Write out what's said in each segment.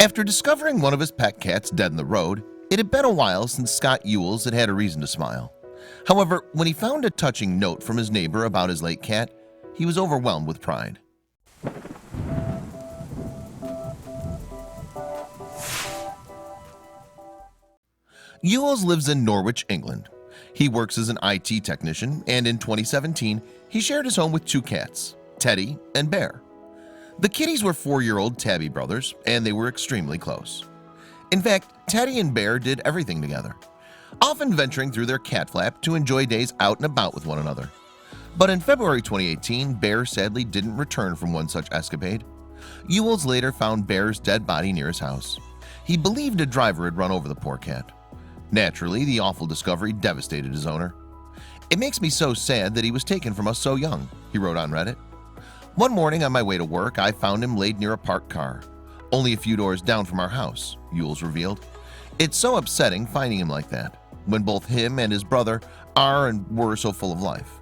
After discovering one of his pet cats dead in the road, it had been a while since Scott Ewells had had a reason to smile. However, when he found a touching note from his neighbor about his late cat, he was overwhelmed with pride. Ewells lives in Norwich, England. He works as an IT technician, and in 2017, he shared his home with two cats, Teddy and Bear. The kitties were 4-year-old Tabby brothers, and they were extremely close. In fact, Teddy and Bear did everything together, often venturing through their cat flap to enjoy days out and about with one another. But in February 2018, Bear sadly didn't return from one such escapade. Ewells later found Bear's dead body near his house. He believed a driver had run over the poor cat. Naturally, the awful discovery devastated his owner. "It makes me so sad that he was taken from us so young," he wrote on Reddit. "One morning on my way to work, I found him laid near a parked car, only a few doors down from our house," Ewells revealed. "It's so upsetting finding him like that, when both him and his brother are and were so full of life."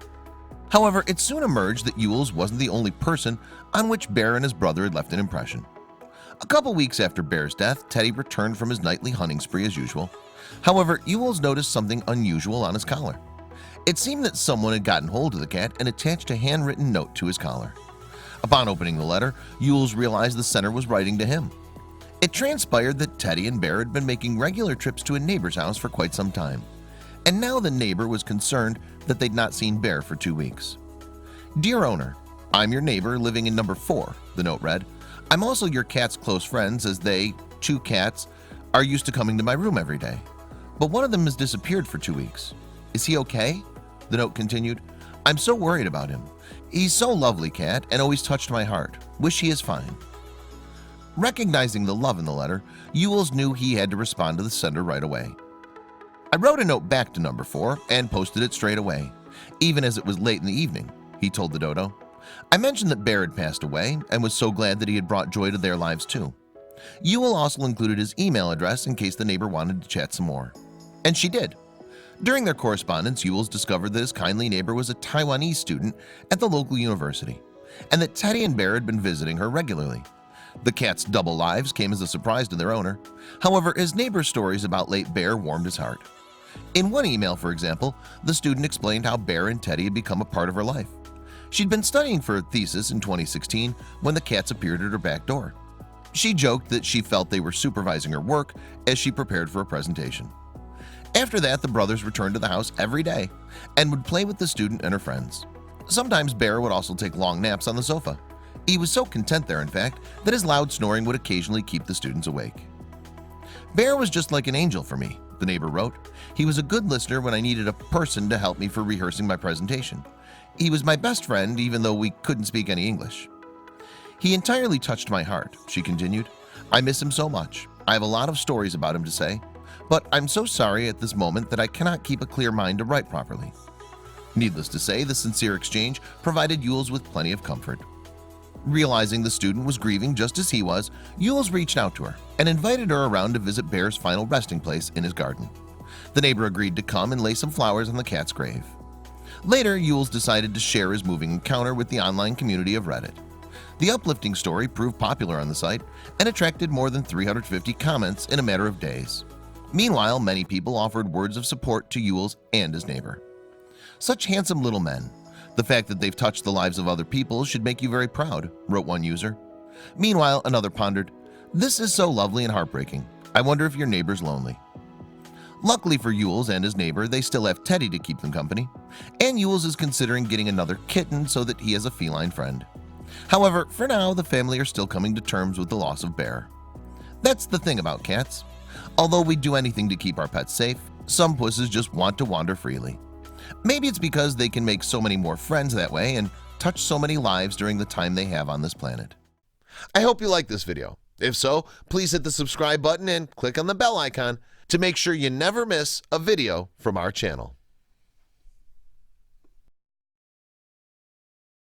However, it soon emerged that Ewells wasn't the only person on which Bear and his brother had left an impression. A couple weeks after Bear's death, Teddy returned from his nightly hunting spree as usual. However, Ewells noticed something unusual on his collar. It seemed that someone had gotten hold of the cat and attached a handwritten note to his collar. Upon opening the letter, Ewells realized the sender was writing to him. It transpired that Teddy and Bear had been making regular trips to a neighbor's house for quite some time, and now the neighbor was concerned that they'd not seen Bear for 2 weeks. "Dear owner, I'm your neighbor living in number 4, the note read. "I'm also your cat's close friends, as they, 2 cats, are used to coming to my room every day. But one of them has disappeared for 2 weeks. Is he okay?" The note continued. "I'm so worried about him. He's so lovely cat and always touched my heart. Wish he is fine." Recognizing the love in the letter, Ewells knew he had to respond to the sender right away. "I wrote a note back to number 4 and posted it straight away, even as it was late in the evening," he told the dodo. "I mentioned that Bear had passed away and was so glad that he had brought joy to their lives too." Ewell also included his email address in case the neighbor wanted to chat some more. And she did. During their correspondence, Ewells discovered that his kindly neighbor was a Taiwanese student at the local university, and that Teddy and Bear had been visiting her regularly. The cat's double lives came as a surprise to their owner. However, his neighbor's stories about late Bear warmed his heart. In one email, for example, the student explained how Bear and Teddy had become a part of her life. She'd been studying for a thesis in 2016 when the cats appeared at her back door. She joked that she felt they were supervising her work as she prepared for a presentation. After that, the brothers returned to the house every day and would play with the student and her friends. Sometimes Bear would also take long naps on the sofa. He was so content there, in fact, that his loud snoring would occasionally keep the students awake. "Bear was just like an angel for me," the neighbor wrote. "He was a good listener when I needed a person to help me for rehearsing my presentation. He was my best friend even though we couldn't speak any English. He entirely touched my heart," she continued. "I miss him so much. I have a lot of stories about him to say, but I'm so sorry at this moment that I cannot keep a clear mind to write properly." Needless to say, the sincere exchange provided Ewells with plenty of comfort. Realizing the student was grieving just as he was, Ewells reached out to her and invited her around to visit Bear's final resting place in his garden. The neighbor agreed to come and lay some flowers on the cat's grave. Later, Ewells decided to share his moving encounter with the online community of Reddit. The uplifting story proved popular on the site and attracted more than 350 comments in a matter of days. Meanwhile, many people offered words of support to Ewells and his neighbor. "Such handsome little men. The fact that they've touched the lives of other people should make you very proud," wrote one user. Meanwhile, another pondered, "This is so lovely and heartbreaking. I wonder if your neighbor's lonely." Luckily for Ewells and his neighbor, they still have Teddy to keep them company, and Ewells is considering getting another kitten so that he has a feline friend. However, for now, the family are still coming to terms with the loss of Bear. That's the thing about cats. Although we do anything to keep our pets safe, some pusses just want to wander freely. Maybe it's because they can make so many more friends that way and touch so many lives during the time they have on this planet. I hope you liked this video. If so, please hit the subscribe button and click on the bell icon to make sure you never miss a video from our channel.